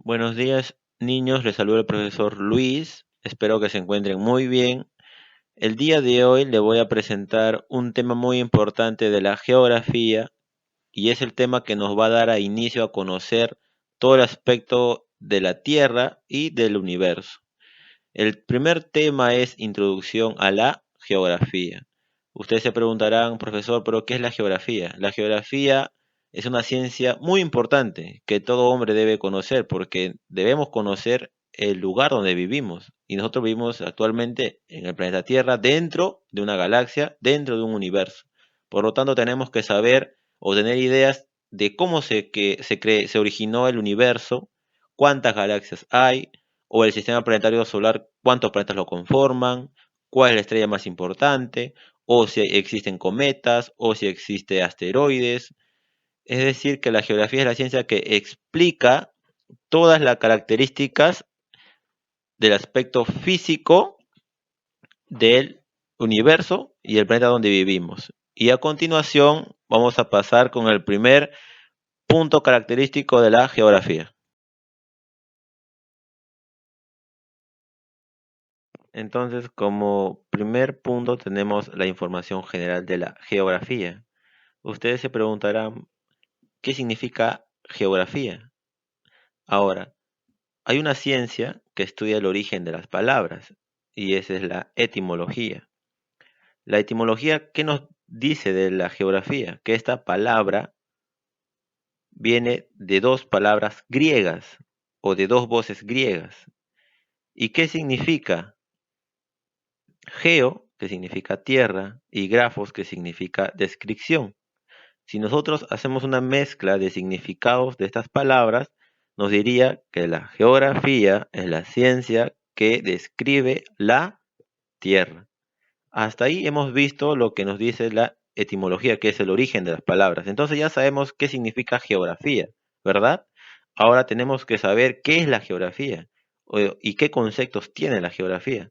Buenos días, niños. Les saluda el profesor Luis. Espero que se encuentren muy bien. El día de hoy le voy a presentar un tema muy importante de la geografía y es el tema que nos va a dar a inicio a conocer todo el aspecto de la Tierra y del universo. El primer tema es introducción a la geografía. Ustedes se preguntarán, profesor, ¿pero qué es la geografía? La geografía es una ciencia muy importante que todo hombre debe conocer porque debemos conocer el lugar donde vivimos. Y nosotros vivimos actualmente en el planeta Tierra, dentro de una galaxia, dentro de un universo. Por lo tanto, tenemos que saber o tener ideas de cómo se originó el universo, cuántas galaxias hay, o el sistema planetario solar, cuántos planetas lo conforman, cuál es la estrella más importante, o si existen cometas, o si existen asteroides. Es decir, que la geografía es la ciencia que explica todas las características del aspecto físico del universo y el planeta donde vivimos. Y a continuación vamos a pasar con el primer punto característico de la geografía. Entonces, como primer punto tenemos la información general de la geografía. Ustedes se preguntarán, ¿qué significa geografía? Ahora, hay una ciencia que estudia el origen de las palabras y esa es la etimología. La etimología, ¿qué nos dice de la geografía? Que esta palabra viene de dos palabras griegas o de dos voces griegas. ¿Y qué significa? Geo, que significa tierra, y grafos, que significa descripción. Si nosotros hacemos una mezcla de significados de estas palabras, nos diría que la geografía es la ciencia que describe la tierra. Hasta ahí hemos visto lo que nos dice la etimología, que es el origen de las palabras. Entonces ya sabemos qué significa geografía, ¿verdad? Ahora tenemos que saber qué es la geografía y qué conceptos tiene la geografía.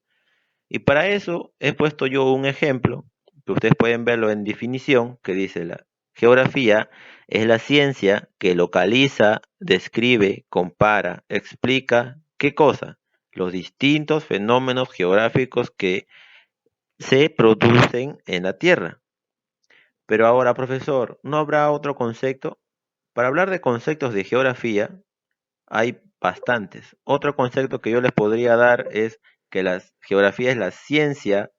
Y para eso he puesto yo un ejemplo, que ustedes pueden verlo en definición, que dice la geografía es la ciencia que localiza, describe, compara, explica, ¿qué cosa? Los distintos fenómenos geográficos que se producen en la Tierra. Pero ahora, profesor, ¿no habrá otro concepto? Para hablar de conceptos de geografía, hay bastantes. Otro concepto que yo les podría dar es que la geografía es la ciencia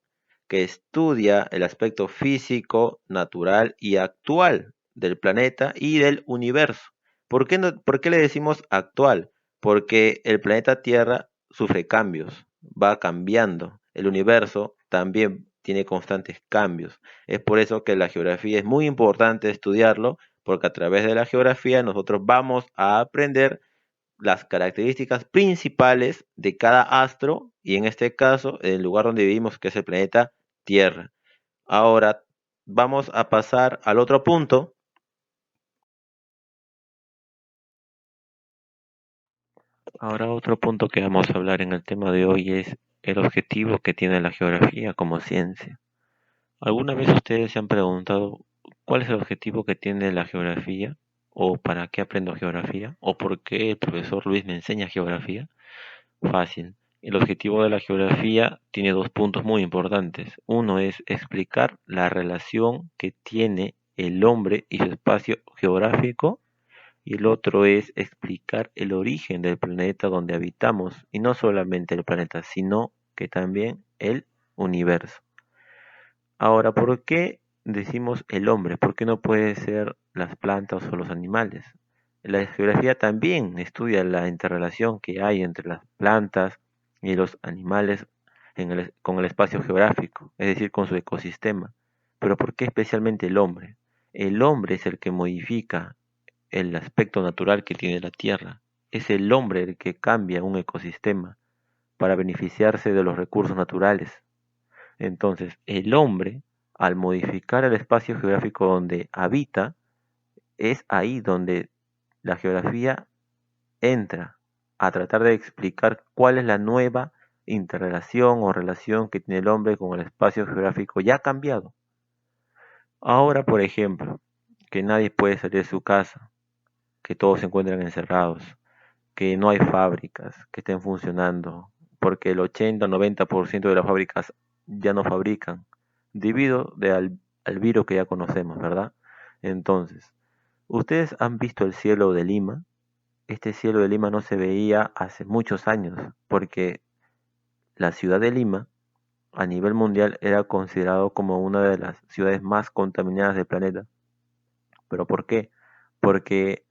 que estudia el aspecto físico, natural y actual del planeta y del universo. ¿Por qué le decimos actual? Porque el planeta Tierra sufre cambios, va cambiando. El universo también tiene constantes cambios. Es por eso que la geografía es muy importante estudiarlo, porque a través de la geografía nosotros vamos a aprender las características principales de cada astro y en este caso el lugar donde vivimos, que es el planeta Tierra. Ahora vamos a pasar al otro punto. Ahora otro punto que vamos a hablar en el tema de hoy es el objetivo que tiene la geografía como ciencia. ¿Alguna vez ustedes se han preguntado cuál es el objetivo que tiene la geografía? ¿O para qué aprendo geografía? ¿O por qué el profesor Luis me enseña geografía? Fácil. El objetivo de la geografía tiene dos puntos muy importantes. Uno es explicar la relación que tiene el hombre y su espacio geográfico, y el otro es explicar el origen del planeta donde habitamos, y no solamente el planeta, sino que también el universo. Ahora, ¿por qué decimos el hombre? ¿Por qué no puede ser las plantas o los animales? La geografía también estudia la interrelación que hay entre las plantas y los animales con el espacio geográfico, es decir, con su ecosistema. Pero ¿por qué especialmente el hombre? El hombre es el que modifica el aspecto natural que tiene la Tierra. Es el hombre el que cambia un ecosistema para beneficiarse de los recursos naturales. Entonces, el hombre, al modificar el espacio geográfico donde habita, es ahí donde la geografía entra a tratar de explicar cuál es la nueva interrelación o relación que tiene el hombre con el espacio geográfico ya cambiado. Ahora, por ejemplo, que nadie puede salir de su casa, que todos se encuentran encerrados. que no hay fábricas que estén funcionando, porque el 80 o 90% de las fábricas ya no fabrican, debido al virus que ya conocemos, ¿verdad? Entonces, ¿ustedes han visto el cielo de Lima? Este cielo de Lima no se veía hace muchos años, porque la ciudad de Lima, a nivel mundial, era considerado como una de las ciudades más contaminadas del planeta. ¿Pero por qué? Porque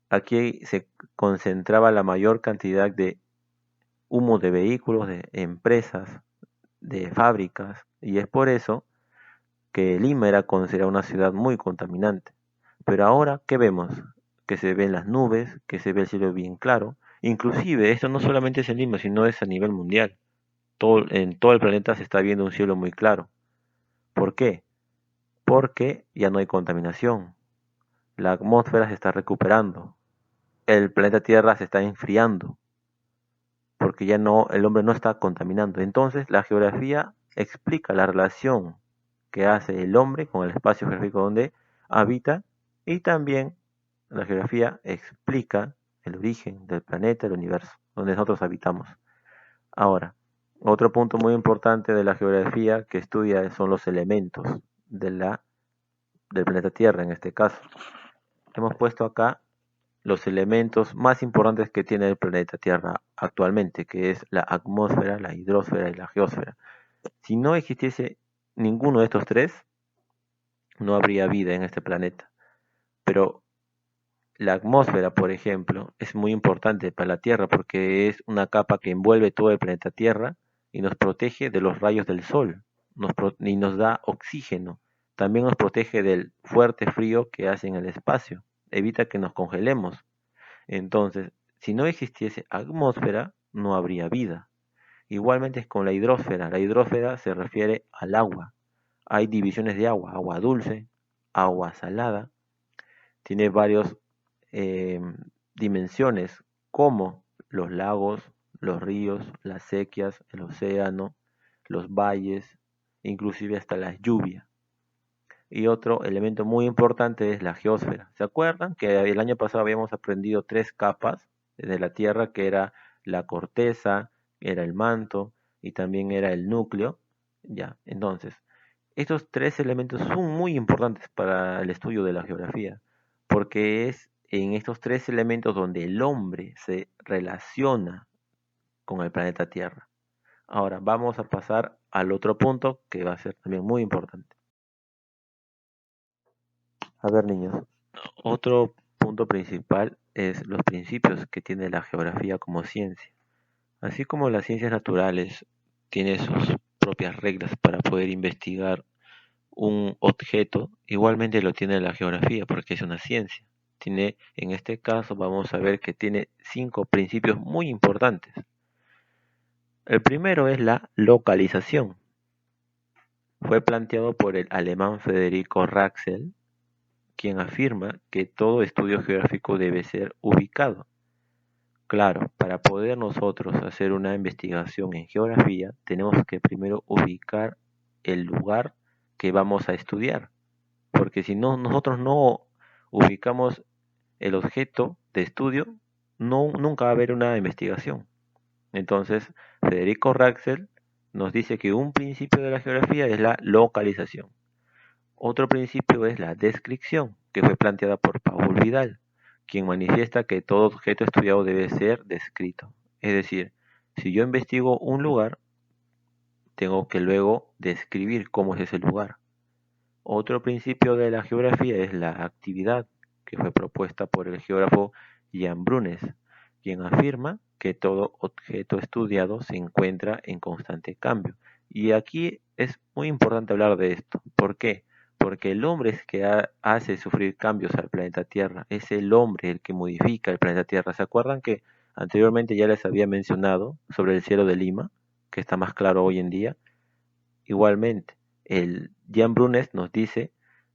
aquí se concentraba la mayor cantidad de humo de vehículos, de empresas, de fábricas, y es por eso que Lima era considerada una ciudad muy contaminante. Pero ahora, ¿qué vemos? Que se ven las nubes, que se ve el cielo bien claro. Inclusive, esto no solamente es en Lima, sino es a nivel mundial. En todo el planeta se está viendo un cielo muy claro. ¿Por qué? Porque ya no hay contaminación. La atmósfera se está recuperando. El planeta Tierra se está enfriando. Porque ya no, el hombre no está contaminando. Entonces, la geografía explica la relación que hace el hombre con el espacio geográfico donde habita, y también la geografía explica el origen del planeta, el universo, donde nosotros habitamos. Ahora, otro punto muy importante de la geografía que estudia son los elementos de del planeta Tierra en este caso. Hemos puesto acá los elementos más importantes que tiene el planeta Tierra actualmente, que es la atmósfera, la hidrosfera y la geósfera. Si no existiese ninguno de estos tres, no habría vida en este planeta. Pero la atmósfera, por ejemplo, es muy importante para la Tierra porque es una capa que envuelve todo el planeta Tierra y nos protege de los rayos del sol y nos da oxígeno. También nos protege del fuerte frío que hace en el espacio. Evita que nos congelemos. Entonces, si no existiese atmósfera, no habría vida. Igualmente es con la hidrosfera. La hidrosfera se refiere al agua. Hay divisiones de agua, agua dulce, agua salada. Tiene varias eh, dimensiones como los lagos, los ríos, las sequías, el océano, los valles, inclusive hasta las lluvias. Y otro elemento muy importante es la geósfera. ¿Se acuerdan que el año pasado habíamos aprendido tres capas de la Tierra, que era la corteza, era el manto y también era el núcleo? Ya, entonces, estos tres elementos son muy importantes para el estudio de la geografía, porque es en estos tres elementos donde el hombre se relaciona con el planeta Tierra. Ahora vamos a pasar al otro punto que va a ser también muy importante. A ver, niños, otro punto principal es los principios que tiene la geografía como ciencia. Así como las ciencias naturales tienen sus propias reglas para poder investigar un objeto, igualmente lo tiene la geografía porque es una ciencia. Tiene, en este caso, vamos a ver que tiene 5 principios muy importantes. El primero es la localización. Fue planteado por el alemán Federico Raxel, quien afirma que todo estudio geográfico debe ser ubicado. Claro, para poder nosotros hacer una investigación en geografía, tenemos que primero ubicar el lugar que vamos a estudiar, porque si no, nosotros no ubicamos el objeto de estudio, no, nunca va a haber una investigación. Entonces, Federico Raxel nos dice que un principio de la geografía es la localización. Otro principio es la descripción, que fue planteada por Paul Vidal, quien manifiesta que todo objeto estudiado debe ser descrito. Es decir, si yo investigo un lugar, tengo que luego describir cómo es ese lugar. Otro principio de la geografía es la actividad, que fue propuesta por el geógrafo Jan Brunes, quien afirma que todo objeto estudiado se encuentra en constante cambio. Y aquí es muy importante hablar de esto. ¿Por qué? Porque el hombre es que hace sufrir cambios al planeta Tierra. Es el hombre el que modifica el planeta Tierra. ¿Se acuerdan que anteriormente ya les había mencionado sobre el cielo de Lima, que está más claro hoy en día? Igualmente, el Jan Brunes nos dice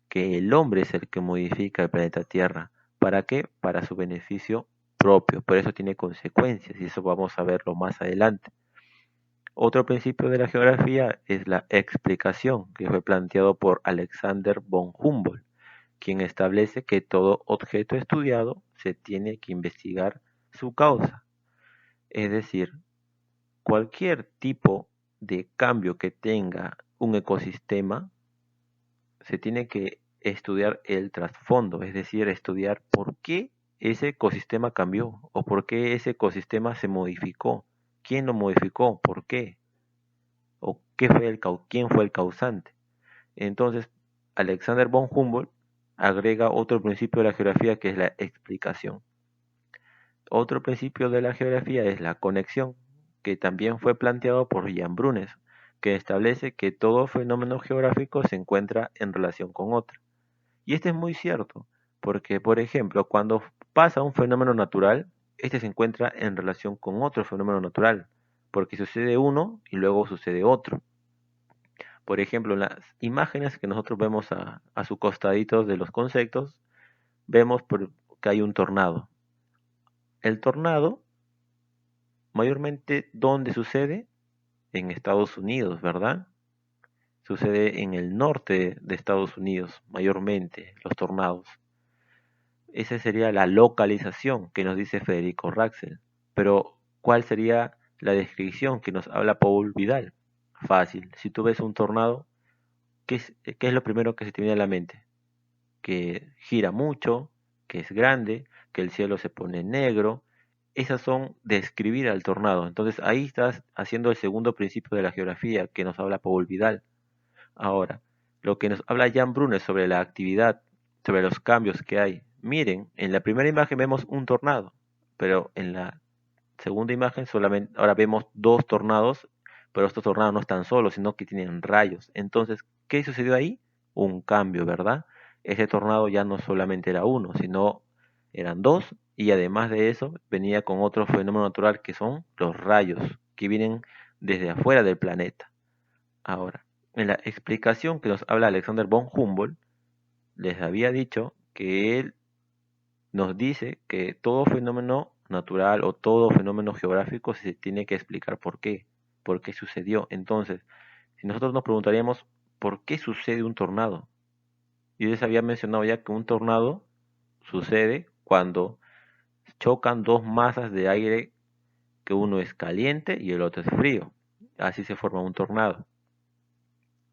que el hombre es el que modifica el planeta Tierra. ¿Para qué? Para su beneficio propio. Por eso tiene consecuencias y eso vamos a verlo más adelante. Otro principio de la geografía es la explicación, que fue planteado por Alexander von Humboldt, quien establece que todo objeto estudiado se tiene que investigar su causa. Es decir, cualquier tipo de cambio que tenga un ecosistema, se tiene que estudiar el trasfondo, es decir, estudiar por qué ese ecosistema cambió o por qué ese ecosistema se modificó, quién lo modificó, por qué, o quién fue el causante. Entonces, Alexander von Humboldt agrega otro principio de la geografía que es la explicación. Otro principio de la geografía es la conexión, que también fue planteado por Jan Brunes, que establece que todo fenómeno geográfico se encuentra en relación con otro. Y este es muy cierto, porque, por ejemplo, cuando pasa un fenómeno natural, este se encuentra en relación con otro fenómeno natural, porque sucede uno y luego sucede otro. Por ejemplo, en las imágenes que nosotros vemos a su costadito de los conceptos, vemos que hay un tornado. El tornado, mayormente, ¿dónde sucede? En Estados Unidos, ¿verdad? Sucede en el norte de Estados Unidos, mayormente, los tornados. Esa sería la localización que nos dice Federico Raxel. Pero, ¿cuál sería la descripción que nos habla Paul Vidal? Fácil. Si tú ves un tornado, qué es lo primero que se te viene a la mente? Que gira mucho, que es grande, que el cielo se pone negro. Esas son describir al tornado. Entonces ahí estás haciendo el segundo principio de la geografía que nos habla Paul Vidal. Ahora, lo que nos habla Jan Brunes sobre la actividad, sobre los cambios que hay. Miren, en la primera imagen vemos un tornado, pero en la segunda imagen solamente ahora vemos dos tornados, pero estos tornados no están solos, sino que tienen rayos. Entonces, ¿qué sucedió ahí? Un cambio, ¿verdad? Ese tornado ya no solamente era uno, sino eran dos, y además de eso venía con otro fenómeno natural que son los rayos, que vienen desde afuera del planeta. Ahora, en la explicación que nos habla Alexander von Humboldt, les había dicho que él nos dice que todo fenómeno natural o todo fenómeno geográfico se tiene que explicar por qué sucedió. Entonces, si nosotros nos preguntaríamos por qué sucede un tornado, yo les había mencionado ya que un tornado sucede cuando chocan dos masas de aire, que uno es caliente y el otro es frío. Así se forma un tornado.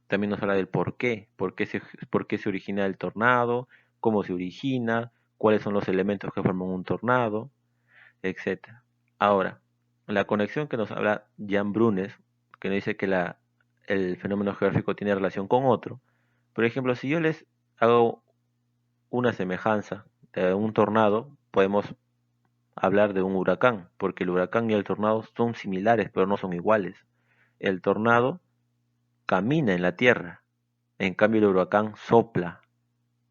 También nos habla del por qué se origina el tornado, cómo se origina, cuáles son los elementos que forman un tornado, etcétera. Ahora, la conexión que nos habla Jan Brunes, que nos dice que el fenómeno geográfico tiene relación con otro. Por ejemplo, si yo les hago una semejanza de un tornado, podemos hablar de un huracán, porque el huracán y el tornado son similares, pero no son iguales. El tornado camina en la tierra, en cambio el huracán sopla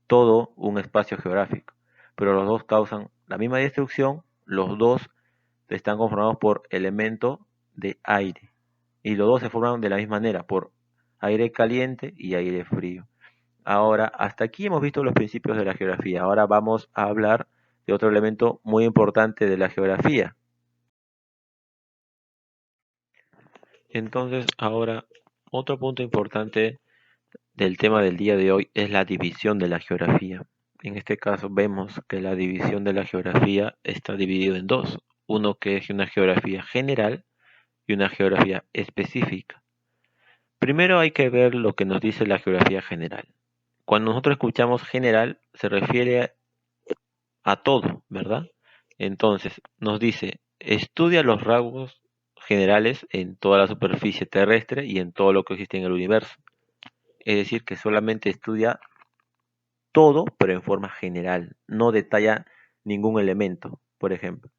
todo un espacio geográfico, pero los dos causan la misma destrucción, los dos están conformados por elementos de aire, y los dos se forman de la misma manera, por aire caliente y aire frío. Ahora, hasta aquí hemos visto los principios de la geografía. Ahora vamos a hablar de otro elemento muy importante de la geografía. Entonces, ahora, otro punto importante del tema del día de hoy es la división de la geografía. En este caso vemos que la división de la geografía está dividido en dos. Uno que es una geografía general y una geografía específica. Primero hay que ver lo que nos dice la geografía general. Cuando nosotros escuchamos general, se refiere a todo, ¿verdad? Entonces, nos dice, estudia los rasgos generales en toda la superficie terrestre y en todo lo que existe en el universo. Es decir, que solamente estudia todo, pero en forma general, no detalla ningún elemento. Por ejemplo,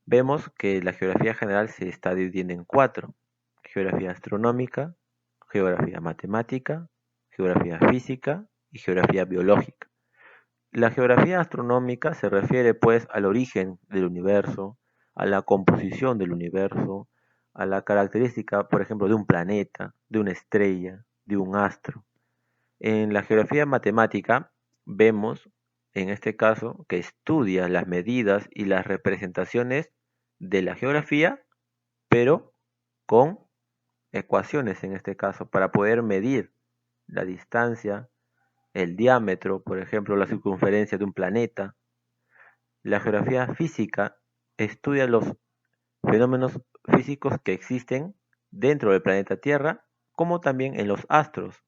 vemos que la geografía general se está dividiendo en cuatro: geografía astronómica, geografía matemática, geografía física y geografía biológica. La geografía astronómica se refiere pues al origen del universo, a la composición del universo, a la característica, por ejemplo, de un planeta, de una estrella, de un astro. En la geografía matemática vemos, en este caso, que estudia las medidas y las representaciones de la geografía, pero con ecuaciones en este caso, para poder medir la distancia, el diámetro, por ejemplo, la circunferencia de un planeta. La geografía física estudia los fenómenos físicos que existen dentro del planeta Tierra, como también en los astros,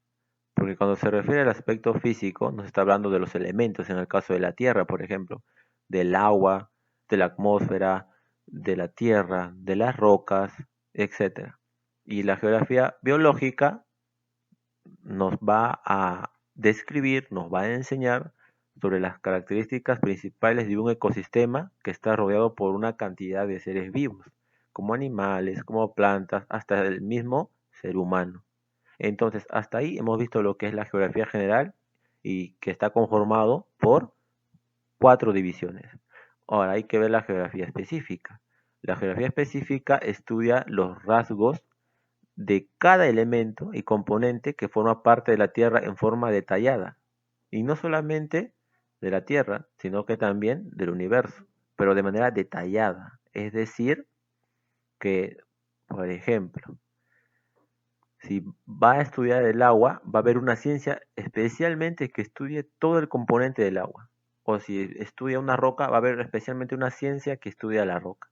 porque cuando se refiere al aspecto físico, nos está hablando de los elementos, en el caso de la Tierra, por ejemplo, del agua, de la atmósfera, de la tierra, de las rocas, etcétera. Y la geografía biológica nos va a describir, nos va a enseñar sobre las características principales de un ecosistema que está rodeado por una cantidad de seres vivos, como animales, como plantas, hasta el mismo ser humano. Entonces, hasta ahí hemos visto lo que es la geografía general y que está conformado por 4 divisiones. Ahora hay que ver la geografía específica. La geografía específica estudia los rasgos de cada elemento y componente que forma parte de la Tierra en forma detallada. Y no solamente de la Tierra, sino que también del universo, pero de manera detallada. Es decir, que, por ejemplo, si va a estudiar el agua, va a haber una ciencia especialmente que estudie todo el componente del agua. O si estudia una roca, va a haber especialmente una ciencia que estudia la roca.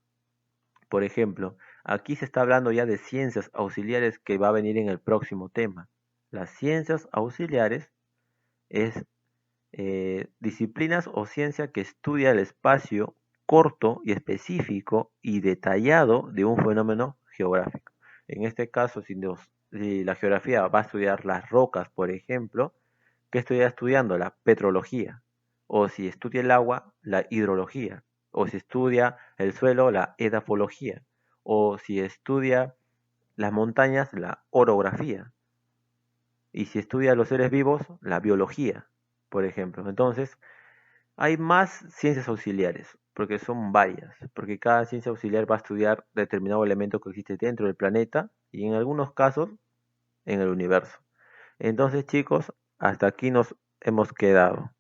Por ejemplo, aquí se está hablando ya de ciencias auxiliares que va a venir en el próximo tema. Las ciencias auxiliares es disciplinas o ciencia que estudia el espacio corto y específico y detallado de un fenómeno geográfico. En este caso, si la geografía va a estudiar las rocas, por ejemplo, ¿qué estoy estudiando? La petrología. O si estudia el agua, la hidrología. O si estudia el suelo, la edafología. O si estudia las montañas, la orografía. Y si estudia los seres vivos, la biología, por ejemplo. Entonces, hay más ciencias auxiliares, porque son varias, porque cada ciencia auxiliar va a estudiar determinado elemento que existe dentro del planeta y en algunos casos en el universo. Entonces, chicos, hasta aquí nos hemos quedado.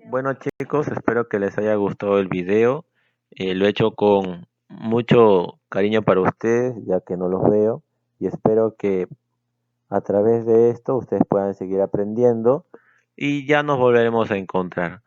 Bueno, chicos, espero que les haya gustado el video. Lo he hecho con mucho cariño para ustedes, ya que no los veo, y espero que a través de esto ustedes puedan seguir aprendiendo y ya nos volveremos a encontrar.